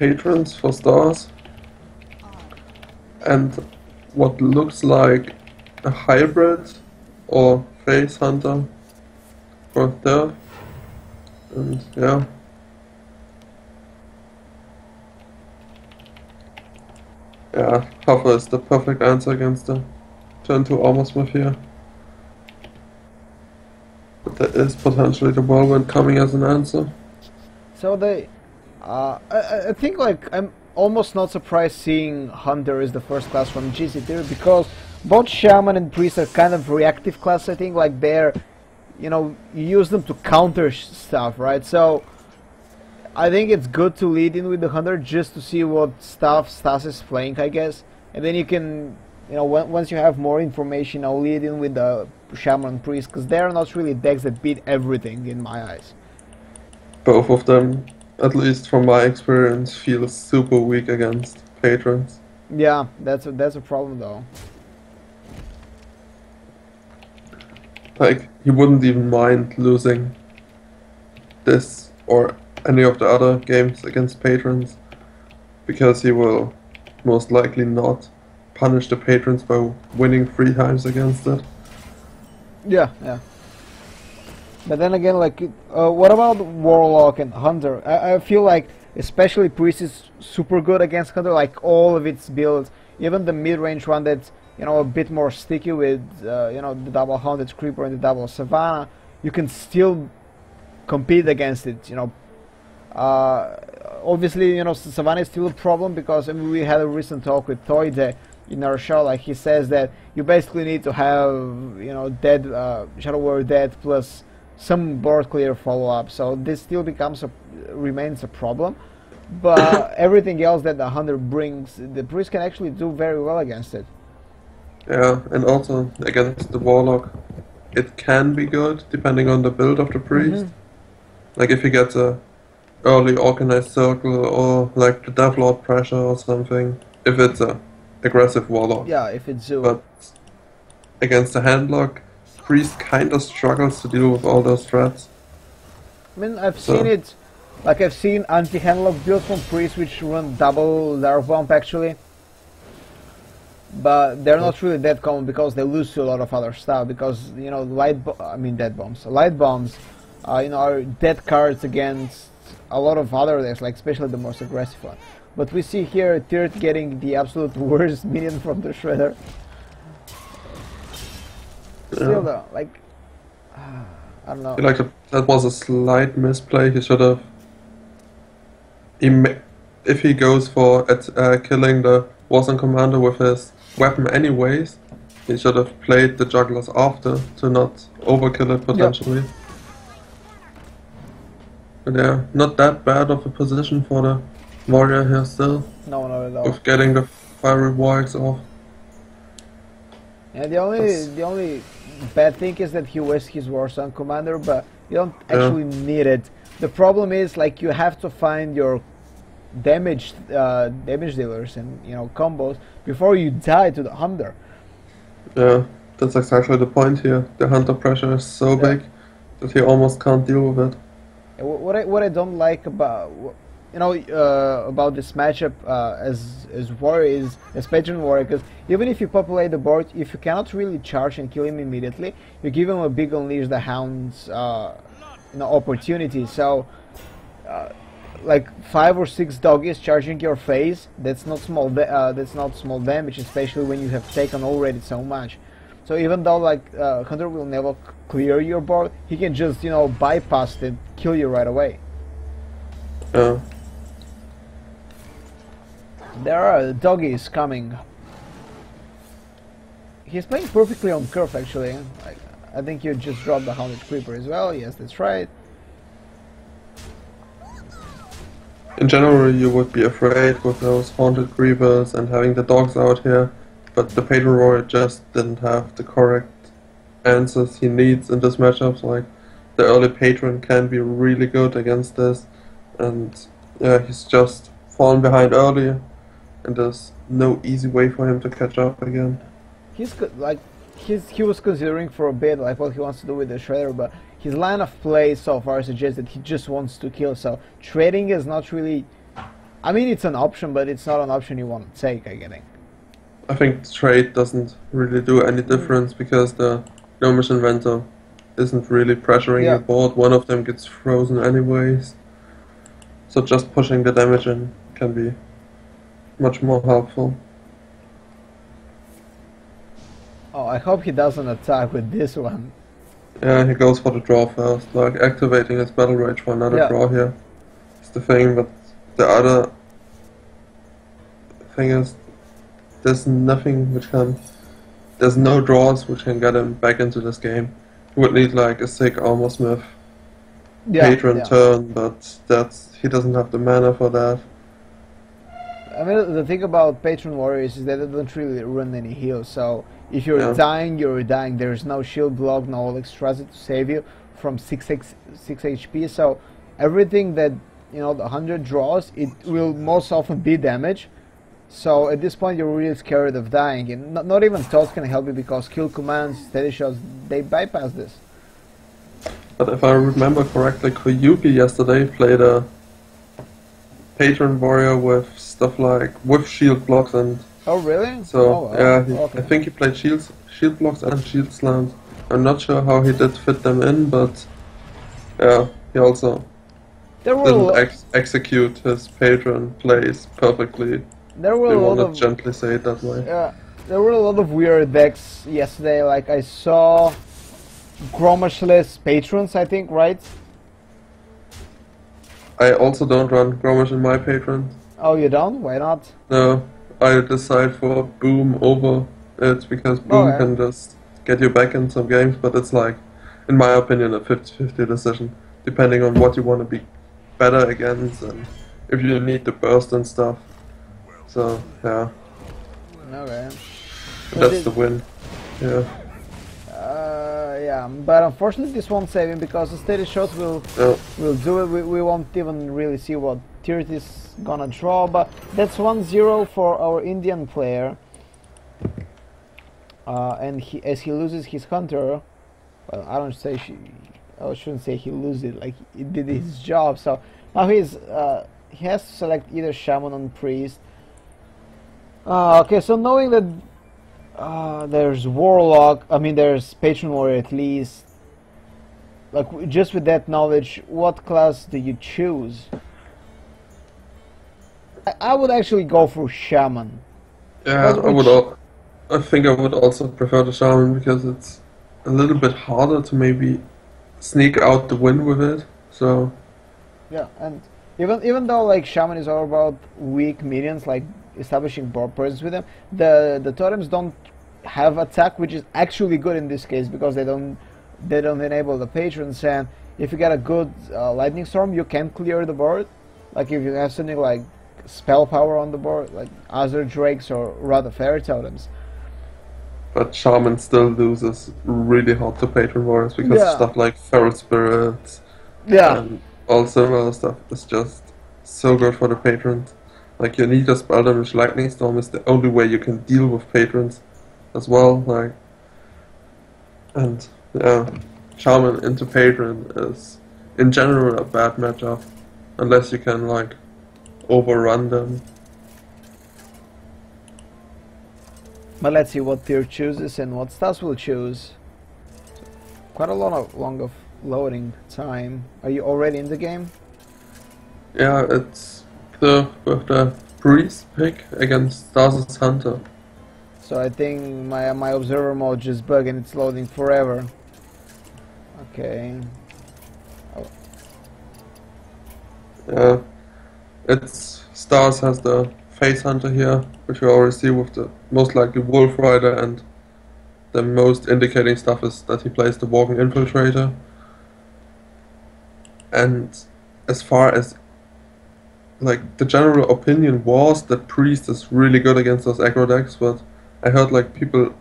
patrons for stars and what looks like a hybrid or face hunter for Gcttirth. And yeah. Yeah, Hover is the perfect answer against the turn 2 armor smith here. But there is potentially the whirlwind coming as an answer. So I think like I'm almost not surprised seeing Hunter is the first class from Gcttirth, because both Shaman and Priest are kind of reactive class. I think like they're, you know, you use them to counter stuff, right? So I think it's good to lead in with the Hunter just to see what stuff Staz is playing, I guess, and then you can, you know, once you have more information, I'll lead in with the Shaman and Priest, because they're not really decks that beat everything in my eyes. Both of them, at least from my experience, feel super weak against patrons. Yeah, that's a problem though. Like, he wouldn't even mind losing this or any of the other games against patrons, because he will most likely not punish the patrons by winning 3 times against it. Yeah, yeah. But then again, like, what about Warlock and Hunter? I feel like, especially Priest is super good against Hunter, like all of its builds, even the mid-range one that's, you know, a bit more sticky with, you know, the double Haunted Creeper and the double Savannah, you can still compete against it, you know. Obviously, you know, Savannah is still a problem, because I mean, we had a recent talk with Toide in our show. Like, he says that you basically need to have, you know, dead Shadow Warrior dead plus some board clear follow-up, so this still remains a problem. But everything else that the Hunter brings, the Priest can actually do very well against it. Yeah, and also against the Warlock, it can be good depending on the build of the Priest. Like if he gets a early organized circle, or like the Deathlord pressure or something, if it's a aggressive Warlock. Yeah, if it's Zoo. But against the Handlock, Priest kinda struggles to deal with all those threats. I mean, I've seen it, like I've seen anti-Handlock builds from Priest which run double Dark Bomb actually. But they're not really that common, because they lose to a lot of other stuff, because, you know, light bombs, you know, are dead cards against a lot of other decks, like especially the most aggressive one. But we see here Gcttirth getting the absolute worst minion from the Shredder. Still though, like, I don't know. I feel like that was a slight misplay. He should have... if he goes for killing the Warzone Commander with his weapon anyways, he should have played the Jugglers after to not overkill it potentially. Yep. But yeah, not that bad of a position for the Warrior here still. No, not at all. With getting the Fiery Wargs off. Yeah, the only bad thing is that he wastes his Warzone Commander, but you don't actually need it. The problem is, like, you have to find your damage dealers and, you know, combos before you die to the Hunter. Yeah, that's exactly the point here. The Hunter pressure is so big that he almost can't deal with it. What I don't like about, you know, about this matchup as Warrior is, as Patron Warrior, because even if you populate the board, if you cannot really charge and kill him immediately, you give him a big Unleash the Hounds you know, opportunity. So like 5 or 6 doggies charging your face, that's not small damage, especially when you have taken already so much. So even though, like, Hunter will never clear your board, he can just, you know, bypass it, kill you right away. Yeah. There are doggies coming. He's playing perfectly on curve, actually. I think you just dropped the Haunted Creeper as well. Yes, that's right. In general, you would be afraid with those Haunted Creepers and having the dogs out here, but the Patron Warrior just didn't have the correct answers he needs in this matchup. So, like, the early Patron can be really good against this, and yeah, he's just fallen behind early, and there's no easy way for him to catch up again. He's good, like, he was considering for a bit like what he wants to do with the Shredder, but his line of play so far suggests that he just wants to kill, so trading is not really I mean, it's an option, but it's not an option you want to take, I think. I think trade doesn't really do any difference because the Gnomish Inventor isn't really pressuring Yeah. your board. One of them gets frozen anyways. So just pushing the damage in can be much more helpful. Oh, I hope he doesn't attack with this one. Yeah, he goes for the draw first, like activating his Battle Rage for another Yeah. draw here. It's the thing, but the other thing is there's nothing which can... There's no draws which can get him back into this game. He would need like a sick Armor Smith Patron turn, but he doesn't have the mana for that. I mean, the thing about Patron Warriors is that they don't really run any heals, so if you're dying, you're dying. There's no shield block, no Extrazi to save you from 6 HP, so everything that, you know, the 100 draws, it will most often be damage. So at this point you're really scared of dying, and not even thoughts can help you because kill commands, steady shots, they bypass this. But if I remember correctly, Koyuki yesterday played a Patron Warrior with stuff like with shield blocks and... Oh really? So yeah, okay. I think he played shield blocks and shield slams. I'm not sure how he did fit them in, but yeah, he also didn't execute his Patron plays perfectly. There were a lot of... gently say it that way. Yeah, there were a lot of weird decks yesterday. Like I saw Gromishless Patrons, I think, right? I also don't run Gromish in my Patrons. Oh, you don't? Why not? No, I decide for Boom over it because Boom can just get you back in some games, but it's like, in my opinion, a 50-50 decision, depending on what you want to be better against and if you need the burst and stuff. So, yeah. Okay. That's the win. Yeah. Yeah, but unfortunately this won't save him because the steady shot will do it. We won't even really see what Gcttirth is gonna draw, but that's 1-0 for our Indian player. And as he loses his hunter, well, I shouldn't say he loses it, like he did his job. So now he has to select either Shaman or Priest. Okay, so knowing that there's Warlock, I mean there's Patron Warrior at least, like just with that knowledge, what class do you choose? I would actually go for Shaman. Yeah, I think I would also prefer the Shaman because it's a little bit harder to maybe sneak out the win with it. So yeah, and even though like Shaman is all about weak minions, like establishing board presence with them, the totems don't have attack, which is actually good in this case because they don't enable the patrons, and if you get a good lightning storm, you can clear the board. Like if you have something like spell power on the board, like Azure Drakes or rather Fairy Totems. But Shaman still loses really hard to Patron Warriors because stuff like Feral Spirits and all similar stuff is just so good for the patrons. Like you need a spell damage lightning storm is the only way you can deal with patrons as well. Like, and yeah, Shaman into Patron is in general a bad matchup unless you can like overrun them. But let's see what Gcttirth chooses and what Staz will choose. Quite a lot of loading time. Are you already in the game? Yeah, it's with the Priest pick against Staz's Hunter. So I think my observer mode just bugged and it's loading forever. Okay. Oh. Yeah, it's Staz has the Face Hunter here, which we already see with the most likely Wolf Rider, and the most indicating stuff is that he plays the Walking Infiltrator. And as far as like the general opinion was that Priest is really good against those aggro decks, but I heard like people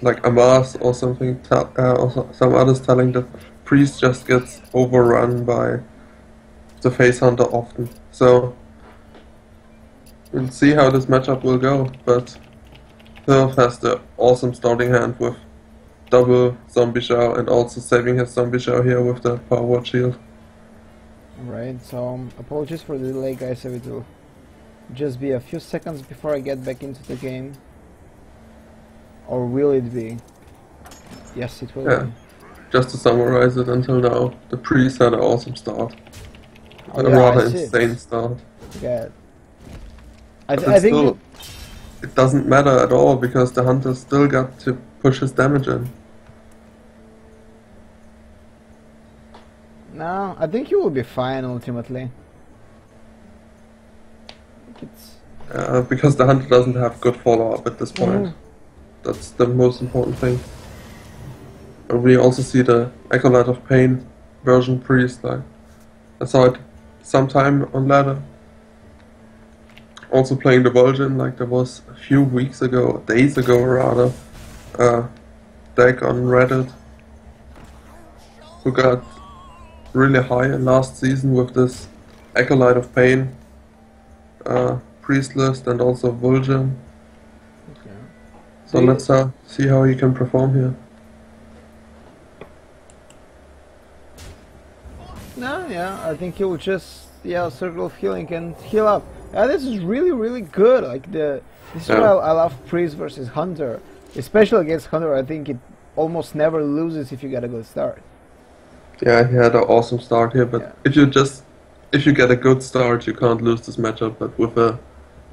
like Amas or something or some others telling that Priest just gets overrun by the Face Hunter often. So we'll see how this matchup will go, but Gcttirth has the awesome starting hand with double Zombie Shower and also saving his Zombie Shower here with the Power Word Shield. Right, so apologies for the delay, guys. I have to just be a few seconds before I get back into the game. Or will it be? Yes, it will Yeah. be. Just to summarize it until now, the Priest had an awesome start. Oh A yeah, I rather see insane it. start. Yeah. But I it's think still, it doesn't matter at all because the Hunter still got to push his damage in. no, I think you will be fine ultimately. It's Because the Hunter doesn't have good follow-up at this point. Mhm. That's the most important thing. And we also see the Acolyte of Pain version Priest. Like, I saw it sometime on ladder. Also playing the Vol'jin, like there was a few weeks ago, days ago rather, deck on Reddit who got really high last season with this Acolyte of Pain Priest list and also Vol'jin. okay. So let's see how he can perform here. No, yeah, I think he'll just circle of healing and heal up. This is really good. Like this is why I love Priest versus Hunter, especially against Hunter. I think it almost never loses if you get a good start. Yeah, he had an awesome start here, but Yeah. if you get a good start, you can't lose this matchup. But with a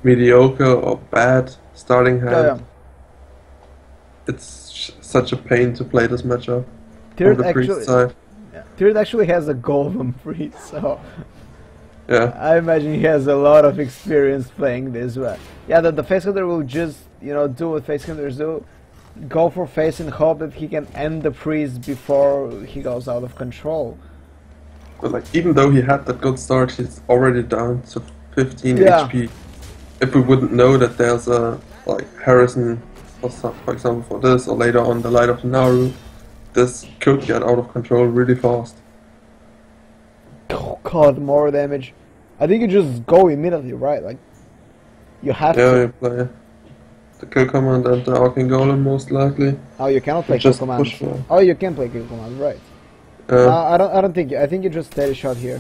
mediocre or bad starting hand, it's such a pain to play this matchup from Tirth the Priest actually, side. Tirth actually has a golden Priest, so Yeah, I imagine he has a lot of experience playing this. But yeah, the facehunter will just do what facehunters do, go for face and hope that he can end the Priest before he goes out of control. but like even though he had that good start, he's already down to 15 Yeah. HP. If we wouldn't know that there's a like Harrison, for example, for this, or later on the Light of the Naru, this could get out of control really fast. Oh god, more damage. I think you just go immediately, right? Like, you have Yeah, to. you play the kill command and the Arcane Golem most likely. Oh, you cannot play You kill just command. push for. Oh, you can play kill command, right? I don't think. I think you just steady shot here.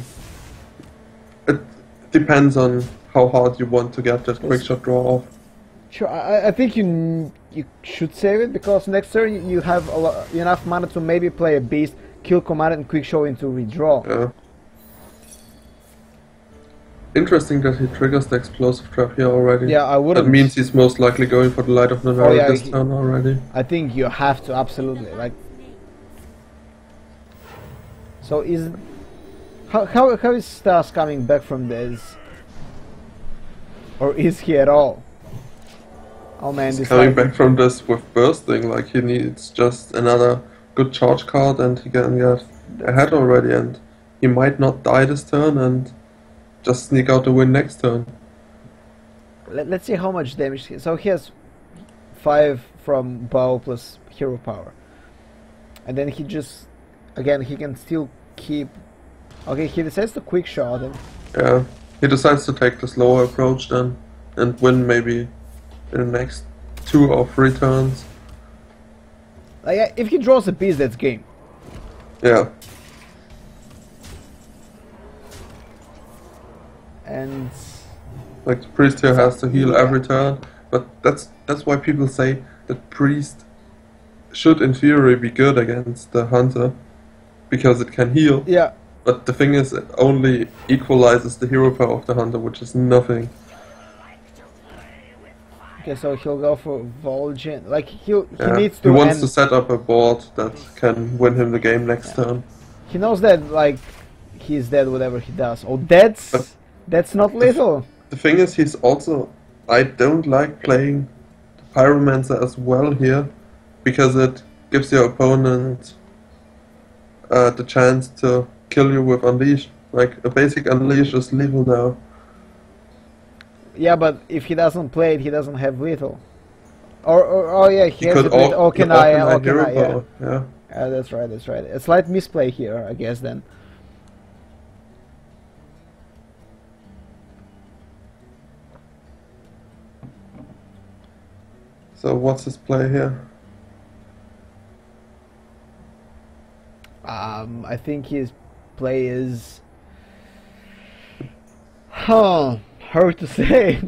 It depends on how hard you want to get that quick shot draw off. Sure, I think you should save it because next turn you have enough mana to maybe play a beast, kill command, and quick show into redraw. Yeah. Interesting that he triggers the explosive trap here already. Yeah, I wouldn't. That means he's most likely going for the Light of the Naru this turn already. I think you have to absolutely like. So how is Staz coming back from this, or is he at all? Oh man, He's this coming back from this with bursting. Like he needs just another good charge card, and he can get ahead already, and he might not die this turn and just sneak out the win next turn. Let's see how much damage. So he has 5 from bow plus hero power, and then he just again he can still keep. Okay, he decides to quick shot him. Yeah, he decides to take the slower approach then and win maybe in the next 2 or 3 turns. Like, if he draws a piece, that's game. Yeah. And like the priest here has to heal every turn, but that's why people say that priest should in theory be good against the hunter because it can heal. Yeah. But the thing is, it only equalizes the hero power of the hunter, which is nothing. Okay, so he'll go for Vol'jin. Like he needs to. He wants to set up a board that can win him the game next turn. He knows that like he's dead whatever he does. Oh, that's not lethal. The thing is, he's also. I don't like playing the Pyromancer as well here because it gives your opponent the chance to kill you with Unleash. Like a basic Unleash is lethal now. Yeah, but if he doesn't play it, he doesn't have lethal. Or oh yeah, he has could it with Okina, hero yeah. power, yeah. That's right, that's right. A slight misplay here, I guess then. So what's his play here? I think his play is... Huh. hard to say.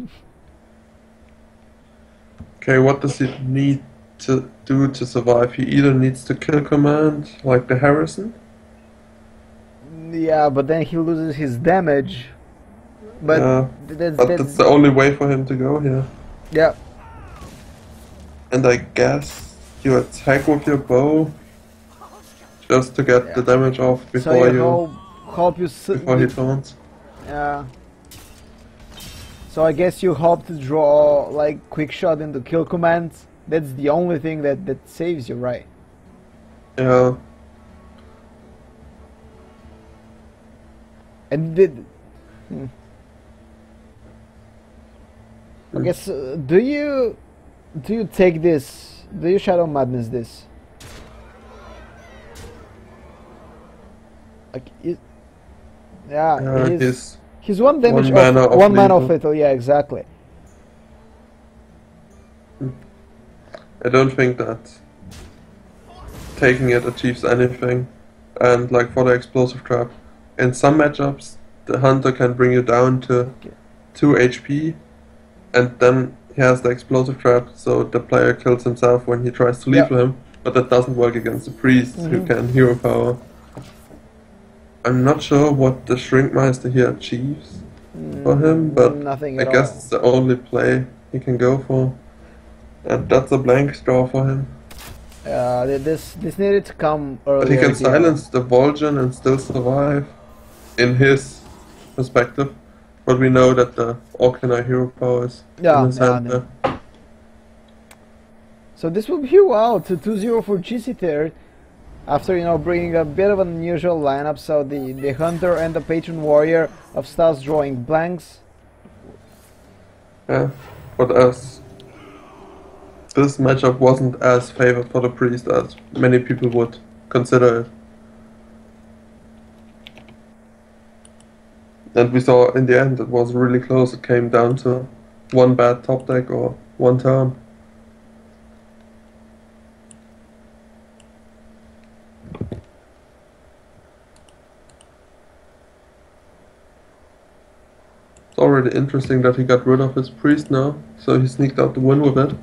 Okay, what does he need to do to survive? He either needs to kill command, like the Harrison. Yeah, but then he loses his damage. But Yeah, but that's the only way for him to go here. yeah. And I guess you attack with your bow just to get the damage off So before you hope you before he taunts. Yeah. So I guess you hope to draw like quick shot into kill commands. That's the only thing that saves you, right? Yeah. And did. I guess do you take this? Do you Shadow Madness this? Like, yeah, he's one damage off, one mana of lethal. Yeah, exactly. I don't think that taking it achieves anything. And like for the explosive trap, in some matchups the hunter can bring you down to 2 HP, and then he has the explosive trap, so the player kills himself when he tries to lethal him, but that doesn't work against the priest who can hero power. I'm not sure what the Shrinkmeister here achieves for him, but I guess it's the only play he can go for. And that's a blank draw for him. This needed to come earlier. But he can silence the Vol'jin and still survive, in his perspective. But we know that the Orkanai hero power is in his hand there. So this will be wow to 2-0 for Gcttirth. After bringing a bit of an unusual lineup, so the Hunter and the Patron Warrior of Staz drawing blanks. Yeah, but as this matchup wasn't as favored for the priest as many people would consider it. And we saw in the end it was really close. It came down to one bad top deck or one turn. It's already interesting that he got rid of his priest now, so he sneaked out the win with it.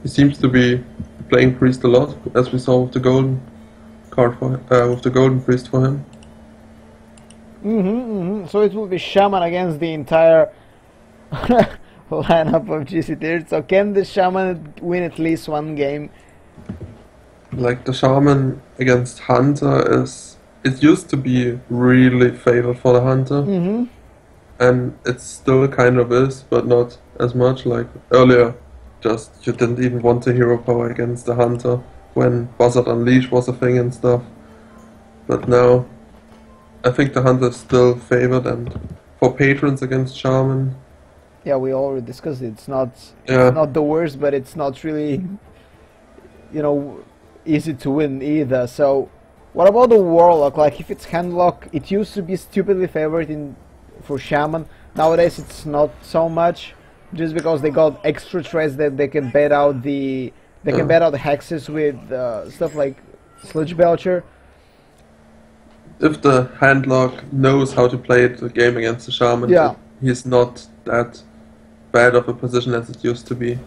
He seems to be playing priest a lot, as we saw with the golden card for with the golden priest for him. So it will be Shaman against the entire lineup of Gcttirth. So can the Shaman win at least one game? Like the Shaman against Hunter it used to be really favored for the Hunter. And it still kind of is, but not as much. Like earlier, just you didn't even want to hero power against the Hunter when Buzzard Unleash was a thing and stuff. But now, I think the Hunter is still favored, and for patrons against Shaman. Yeah, we already discussed it. It's not the worst, but it's not really, easy to win either. So, what about the Warlock? Like, if it's handlock, it used to be stupidly favored for Shaman. Nowadays, it's not so much, just because they got extra threats that they can bait out the hexes with stuff like Sludge Belcher. If the handlock knows how to play the game against the Shaman, he's not that bad of a position as it used to be.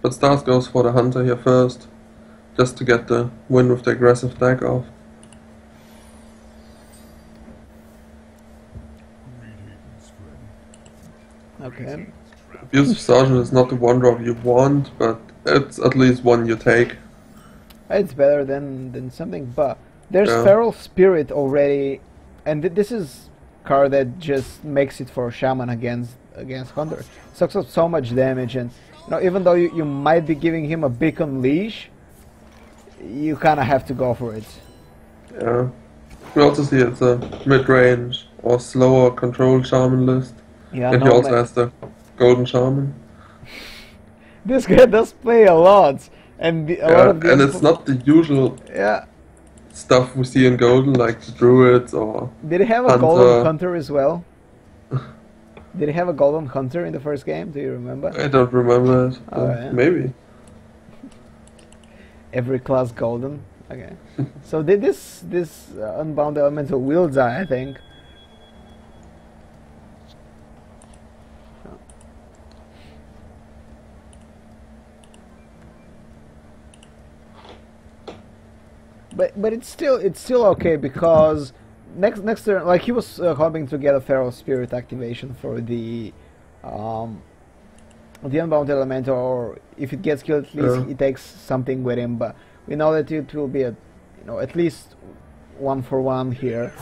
But Staz goes for the Hunter here first, just to get the win with the aggressive deck off. Okay. Abusive Sergeant is not the one drop you want, but it's at least one you take. It's better than something, but there's Feral Spirit already, and this is card that just makes it for Shaman against Hunter. Sucks up so much damage, and even though you might be giving him a big unleash, you kind of have to go for it. Yeah. We also see it's a mid-range or slower control Shaman list. Yeah, and he also has the Golden Shaman. This guy does play a lot, and a lot of and it's not the usual stuff we see in Golden, like the Druids or Did he have a Golden Hunter as well? Did he have a Golden Hunter in the first game? Do you remember? I don't remember it. Maybe. Every class Golden. Okay. So did this Unbound Elemental will die, I think. but it's still okay because next turn, like he was hoping to get a Feral Spirit activation for the Unbound Elemental, or if it gets killed, at least he takes something with him. But we know that it will be at least 1-for-1 here.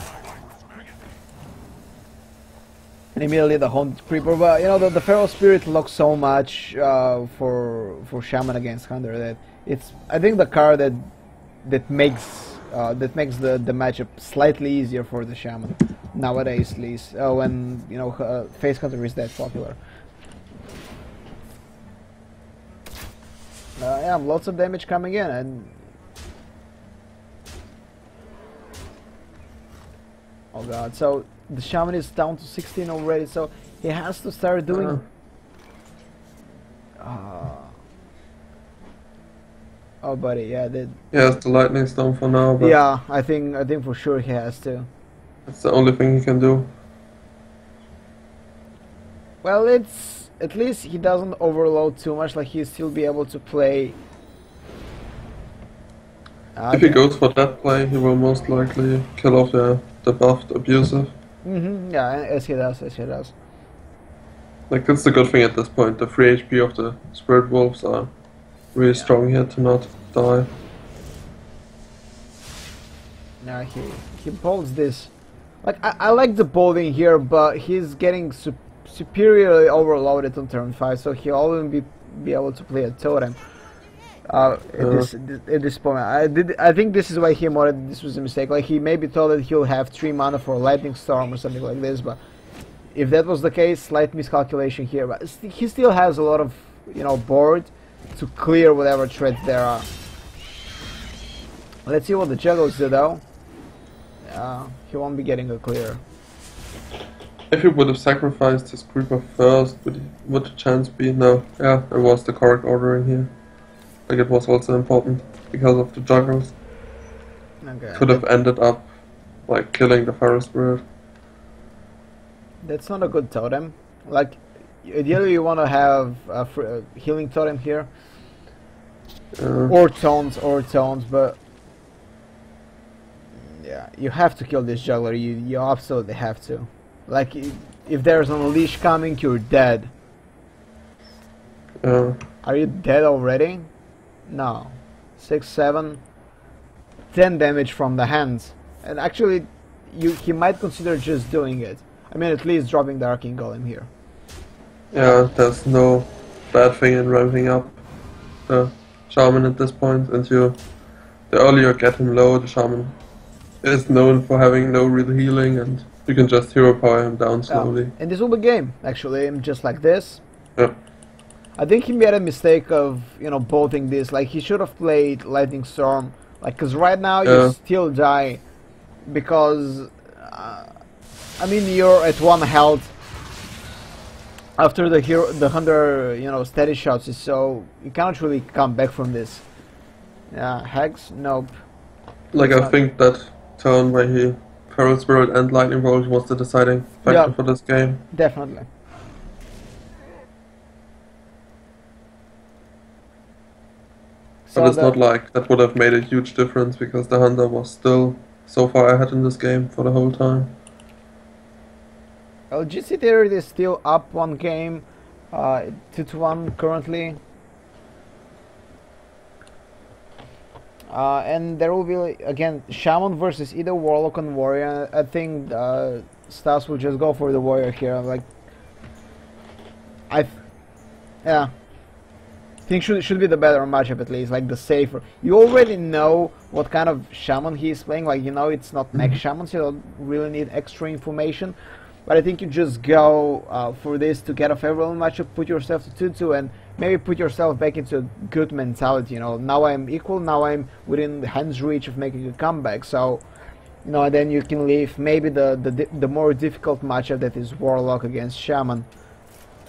And immediately the Haunted Creeper, but the Feral Spirit looks so much for Shaman against Hunter that it's, I think, the card that makes the matchup slightly easier for the Shaman nowadays, at least when Face Hunter is that popular. Yeah, lots of damage coming in, and oh god, so the Shaman is down to 16 already, so he has to start doing oh buddy, yeah, yeah, it's the Lightning Storm for now, but yeah, I think for sure he has to. That's the only thing he can do. Well, it's at least he doesn't overload too much, like he'll still be able to play. If he goes for that play, he will most likely kill off the buffed Abusive. Yeah, as he does. Like, that's the good thing at this point. The 3 HP of the Spirit Wolves are really strong here to not die. Yeah, he bolts this. Like, I like the bolting here, but he's getting superiorly overloaded on turn 5, so he'll only be able to play a totem. At this point, I think this is why he modded. This was a mistake. Like, he maybe thought that he'll have 3 mana for Lightning Storm or something like this, but if that was the case, slight miscalculation here. But he still has a lot of board to clear whatever threats there are. Let's see what the Juggles do though. He won't be getting a clear. If he would have sacrificed his Creeper first, would the chance be? No. Yeah, it was the correct ordering here. Like, it was also important because of the Juggles. Okay. Could have ended up like killing the Feral Spirit. That's not a good totem. Like, ideally you want to have a healing totem here. Or tones, but yeah, you have to kill this Juggler. You absolutely have to. Like, if there's an Unleash coming, you're dead. Are you dead already? No. 6, 7, 10 damage from the hands. And actually, he might consider just doing it. I mean, at least dropping the Arcane Golem here. Yeah, there's no bad thing in ramping up the Shaman at this point. And the earlier you get him low, the Shaman is known for having no real healing, and you can just hero power him down slowly. And this will be game, actually, just like this. Yeah. I think he made a mistake of, bolting this. Like, he should have played Lightning Storm. Like, because right now you still die because, I mean, you're at 1 health after the Hunter, steady shots, so you cannot really come back from this. Yeah, Hex? Nope. Like, I think that turn where he Feral Spirit and Lightning Bolt was the deciding factor for this game. Definitely. But it's not like that would have made a huge difference because the Hunter was still so far ahead in this game for the whole time. Well, Gcttirth is still up 1 game, 2-1 currently. And there will be, again, Shaman versus either Warlock and Warrior. I think Staz will just go for the Warrior here. Like, yeah. I think should be the better matchup, at least, like the safer. You already know what kind of Shaman he's playing, like, it's not Mech Shaman, so you don't really need extra information. But I think you just go for this to get a favorable matchup, put yourself to 2-2, and maybe put yourself back into a good mentality, now I'm equal, now I'm within hand's reach of making a comeback, so, and then you can leave maybe the more difficult matchup that is Warlock against Shaman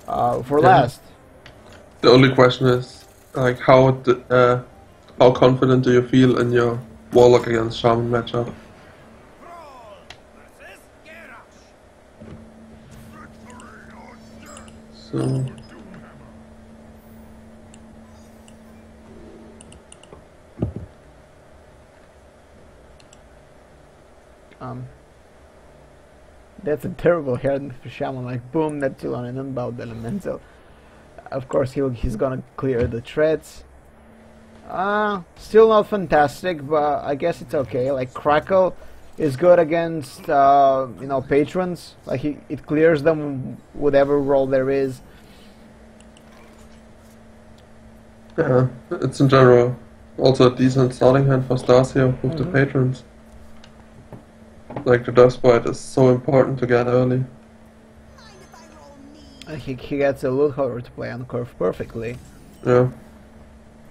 for last. The only question is, like, how confident do you feel in your Warlock against Shaman matchup? So That's a terrible hair for Shaman. Like boom, that two on an unbound elemental. Of course, he's gonna clear the threats. Still not fantastic, but I guess it's okay. Like Crackle is good against you know, patrons. Like it clears them whatever role there is. Yeah, it's in general also a decent starting hand for Staz here with the patrons. Like the Dust Bite is so important to get early. He gets a loot hover to play on curve perfectly. Yeah.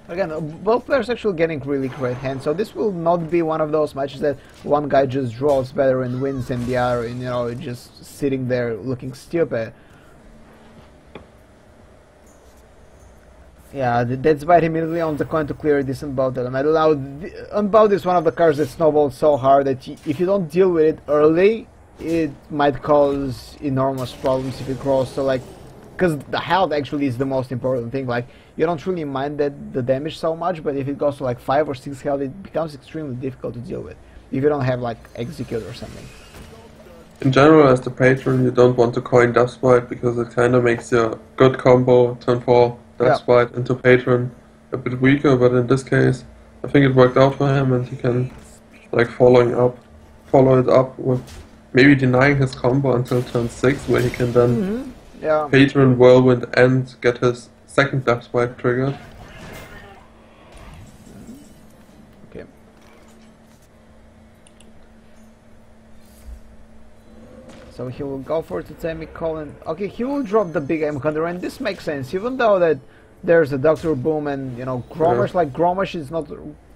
Again, both players actually getting really great hands, so this will not be one of those matches that one guy just draws better and wins and the other, and, you know, just sitting there looking stupid. Yeah, that's Bite immediately on the coin to clear this Unbound element. Now, Unbound is one of the cards that snowballs so hard that if you don't deal with it early, it might cause enormous problems if it grows. So, like, because the health actually is the most important thing. Like, you don't really mind that the damage so much, but if it goes to like 5 or 6 health, it becomes extremely difficult to deal with if you don't have like Execute or something. In general, as the patron, you don't want to coin Dust Bite because it kind of makes your good combo turn 4 Dust Bite into patron a bit weaker. But in this case, I think it worked out for him, and he can like follow it up with maybe denying his combo until turn 6, where he can then patron Whirlwind and get his second Dust Bite triggered. Okay. So he will go for Totemic Colon. Okay, he will drop the big M Hunter, and this makes sense, even though that there's a Dr. Boom and, you know, Gromash, like Gromash is not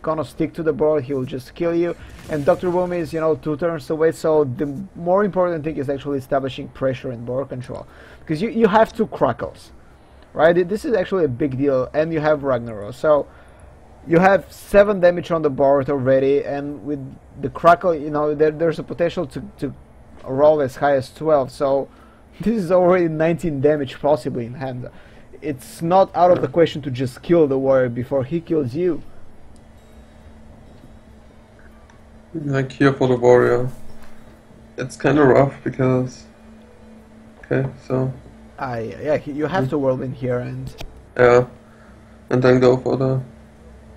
gonna stick to the board, he will just kill you, and Dr. Boom is, you know, 2 turns away, so the more important thing is actually establishing pressure and board control, because you have 2 Crackles, right? This is actually a big deal, and you have Ragnarok, so you have 7 damage on the board already, and with the Crackle, you know, there's a potential to roll as high as 12, so this is already 19 damage possibly in hand. It's not out of the question to just kill the warrior before he kills you. Like here for the warrior, it's kind of rough because yeah, you have to whirlwind here and and then go for the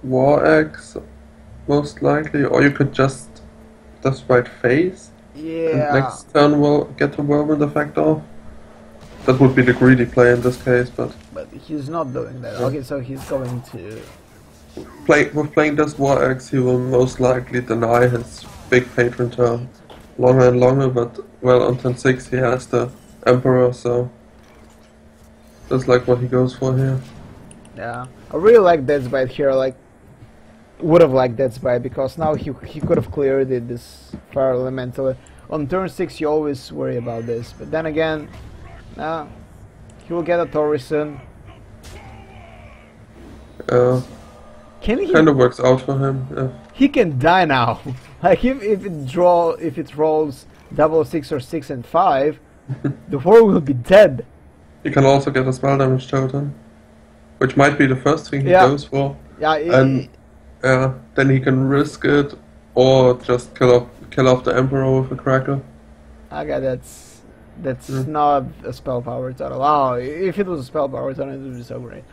War Axe most likely, or you could just Bite face. Yeah. And next turn we'll get the whirlwind effect off. That would be the greedy play in this case, but he's not doing that. Okay, so he's going to playing this War Axe, he will most likely deny his big patron turn longer and longer, but well, on turn 6 he has the Emperor, so that's like what he goes for here. Yeah, I really like Death's Bite here, like, would have liked Death's Bite, because now he could have cleared it, this Fire Elemental. On turn 6 you always worry about this, but then again, he will get a Torison. Kind of works out for him. Yeah. He can die now. Like if it rolls double 6 or 6 and 5, the war will be dead. He can also get a spell damage totem, which might be the first thing he goes for. Yeah, and then he can risk it, or just kill off the Emperor with a Crackle. Okay, that's not a spell power total. Wow, if it was a spell power total, it would be so great.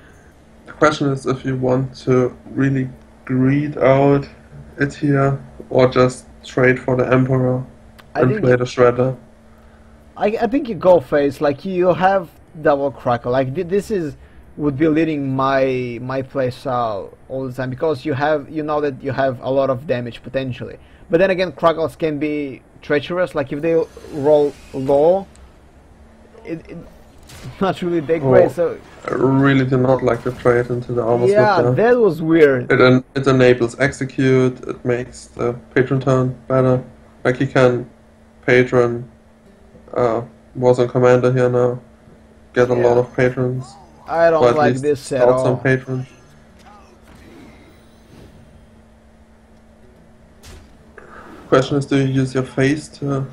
The question is if you want to really greed out it here, or just trade for the Emperor and play the Shredder. I think you go face, like you have double Crackle, like this would be leading my play style all the time, because you know that you have a lot of damage potentially. But then again, Crackles can be treacherous, like if they roll low, it's not really that great, so... I really do not like the trade into the armor slip. That was weird. It enables Execute, it makes the patron turn better. Like he can patron was on commander here now, get a lot of patrons. I don't like this at all. Some patrons. Question is, do you use your face to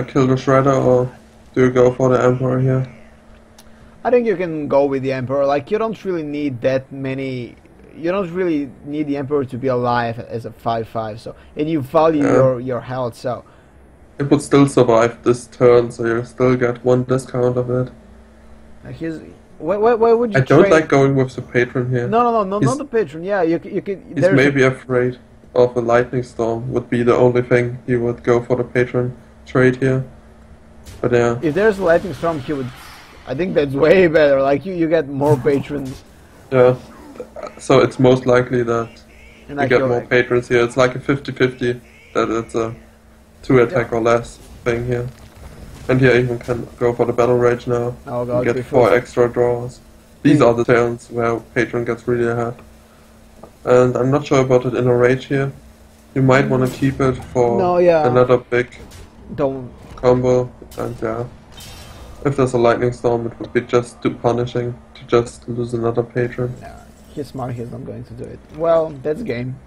kill the Shredder, or do you go for the Emperor here? I think you can go with the Emperor. Like, you don't really need that many. You don't really need the Emperor to be alive as a 5/5. So, and you value your health. So, it would still survive this turn, so you still get one discount of it. He's why would you I don't trade? like going with the patron here. No, He's, not the patron. Yeah, you could. he's maybe afraid of a lightning storm would be the only thing he would go for the patron trade here. But yeah. If there's a lightning storm, he would. I think that's way better. Like you get more patrons. Yeah. So it's most likely that And you get more patrons here. It's like a 50-50 that it's a 2 attack or less thing here. And here even can go for the battle rage now. Oh god, you get 4 extra draws. These are the turns where patron gets really ahead. And I'm not sure about it in a rage here. You might want to keep it for another big combo. And yeah, if there's a lightning storm, it would be just too punishing to just lose another patron. Yeah, he's smart. He's not going to do it. Well, that's game.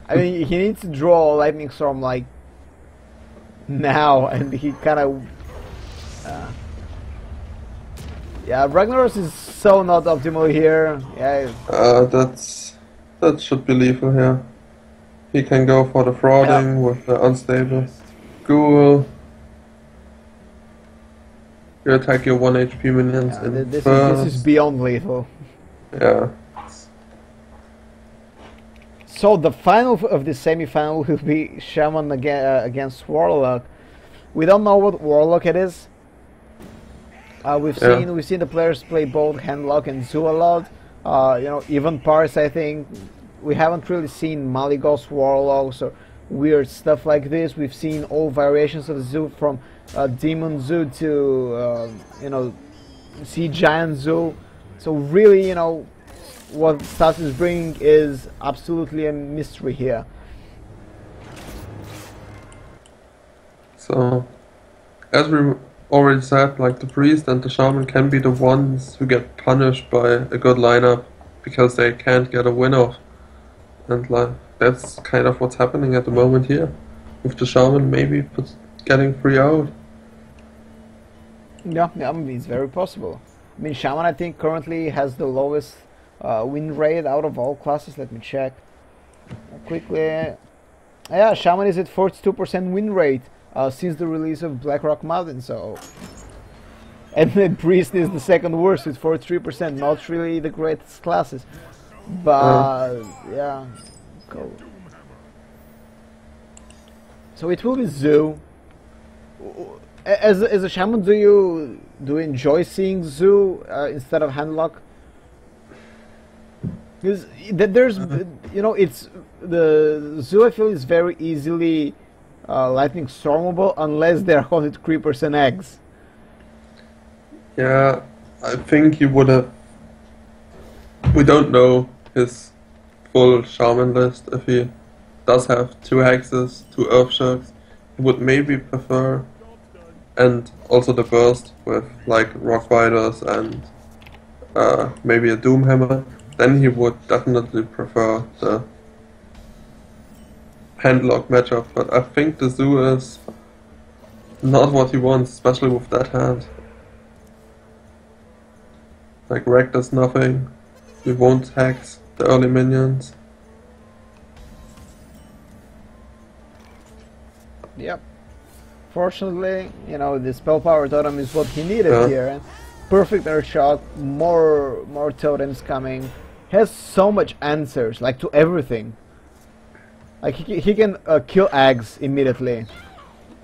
I mean, he needs to draw a lightning storm like now, and he kind of. Yeah, Ragnaros is so not optimal here. Yeah. That should be lethal here. He can go for the frauding with the unstable ghoul. You attack your 1 HP minions in this first. is beyond lethal. Yeah. So the final of the semi-final will be Shaman against Warlock. We don't know what Warlock it is. We've seen the players play both Handlock and Zoo a lot. You know, even Pars, I think. We haven't really seen Maligos Warlocks or weird stuff like this. We've seen all variations of Zoo, from Demon Zoo to you know, Sea Giant Zoo. So really, you know, what Staz is bringing is absolutely a mystery here. So, as we already said, like the priest and the shaman can be the ones who get punished by a good lineup because they can't get a win off. And like that's kind of what's happening at the moment here, with the shaman maybe getting 3 out. Yeah, I mean, it's very possible. I mean, shaman I think currently has the lowest win rate out of all classes. Let me check quickly. Yeah, shaman is at 42% win rate since the release of Blackrock Mountain. So, and then priest is the second worst with 43%. Not really the greatest classes. But yeah, cool. So it will be Zoo. As a shaman, do you enjoy seeing Zoo instead of Handlock? Because there's you know, it's the Zoo I feel is very easily lightning stormable unless they're haunted creepers and eggs. Yeah, I think he would have. We don't know his full shaman list. If he does have 2 hexes, 2 earthshocks, he would maybe prefer, and also the burst with like rock riders and maybe a doomhammer. Then he would definitely prefer the handlock matchup. But I think the zoo is not what he wants, especially with that hand. Like Reg does nothing. He won't hex the early minions. Yep. Fortunately, you know, the spell power totem is what he needed here. And perfect earth shock, more totems coming. Has so much answers, like to everything. Like he can kill eggs immediately.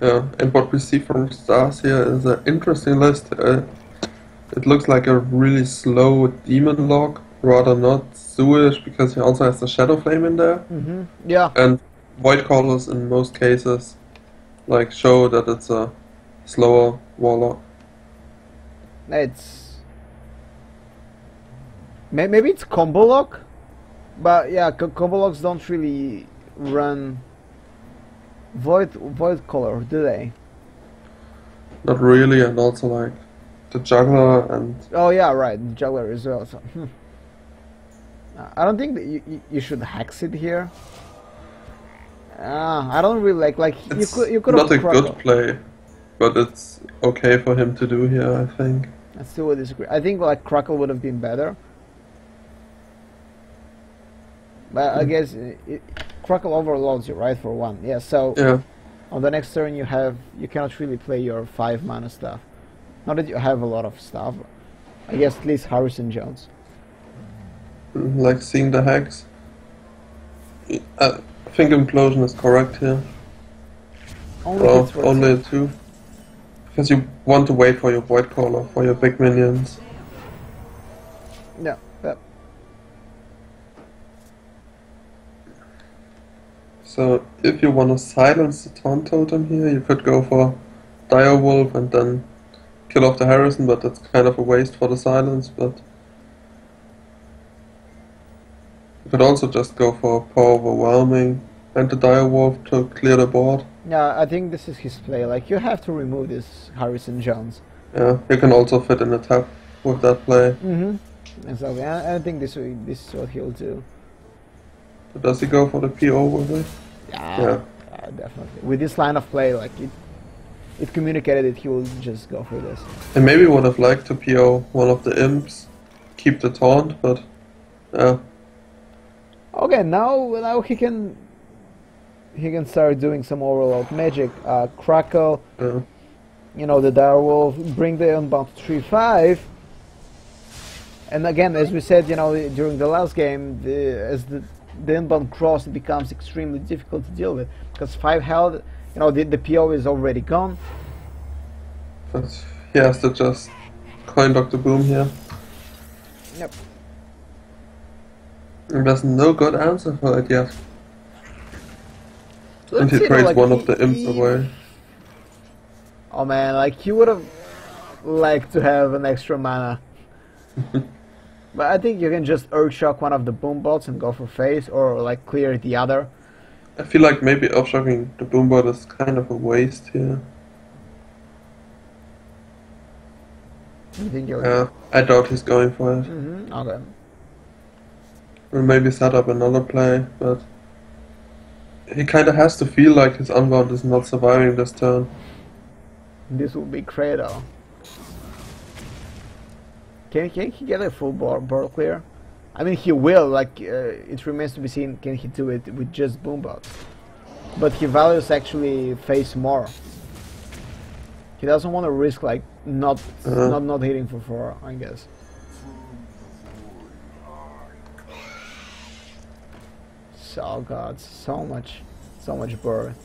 Yeah, and what we see from Staz here is an interesting list. It looks like a really slow demon log, rather not Zooish, because he also has the Shadow Flame in there. Yeah. And Void Callers in most cases like show that it's a slower warlock. It's maybe it's combo lock, but yeah, combo locks don't really run void color, do they? Not really, and also like the juggler and oh yeah, right, the juggler as well. So I don't think that you should hex it here. I don't really like you could not a good play, but it's okay for him to do here, I think. I still would disagree. I think like Crackle would have been better, but I guess Crackle overloads you, right, for one. Yeah, so Yeah. on the next turn you cannot really play your 5 mana stuff. Not that you have a lot of stuff. I guess at least Harrison Jones. Like seeing the hex. I think implosion is correct here. Only hits for Only a 2. 2. Because you want to wait for your Void Caller, for your big minions. Yeah, yeah. So if you want to silence the Taunt Totem here, you could go for Direwolf and then kill off the Harrison, but that's kind of a waste for the silence, but you could also just go for Power Overwhelming and the Direwolf to clear the board. Yeah, I think this is his play. Like, you have to remove this Harrison Jones. Yeah, you can also fit in a tap with that play. Mm-hmm. Exactly. I think this is what he'll do. But does he go for the PO with it? Yeah, definitely. With this line of play, like it communicated that he will just go for this. I maybe would have liked to PO one of the imps, keep the taunt, but yeah. Okay, now he can start doing some overload magic. Crackle, Yeah. you know, the Direwolf, bring the Unbound to 3/5. And again, as we said, you know, during the last game, as the Unbound cross, it becomes extremely difficult to deal with because 5 health, you know, the PO is already gone. But he has to just coin Dr. Boom here. Yep. And there's no good answer for it yet. So And he you know, trades like, one of the imps away. Oh man, like he would have liked to have an extra mana. But I think you can just Earth Shock one of the boom bots and go for face, or like clear the other. I feel like maybe Earthshocking the Boombot is kind of a waste here. I think you'll Yeah, I doubt he's going for it. Okay. Or maybe set up another play, but he kind of has to feel like his Unbound is not surviving this turn. This will be Cradle. Can he get a full board clear? I mean, he will. Like, it remains to be seen. Can he do it with just boombots? But he values actually face more. He doesn't want to risk like not hitting for 4, I guess. So god, so much burn.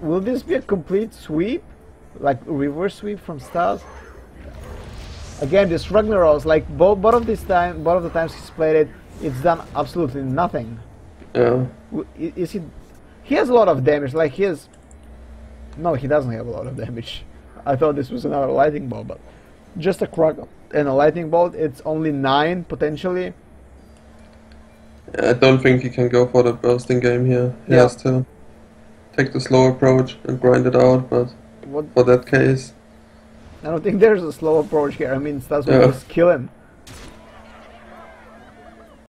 Will this be a complete sweep, like reverse sweep from Staz? Again, this Ragnaros, like both of the times he's played it, it's done absolutely nothing. Yeah. Is he? He has a lot of damage. Like he has. No, he doesn't have a lot of damage. I thought this was another lightning bolt, but just a Crackle and a lightning bolt. It's only 9 potentially. I don't think he can go for the bursting game here. He has to take the slow approach and grind it out, but for that case... I don't think there's a slow approach here. I mean, Staz will just kill him.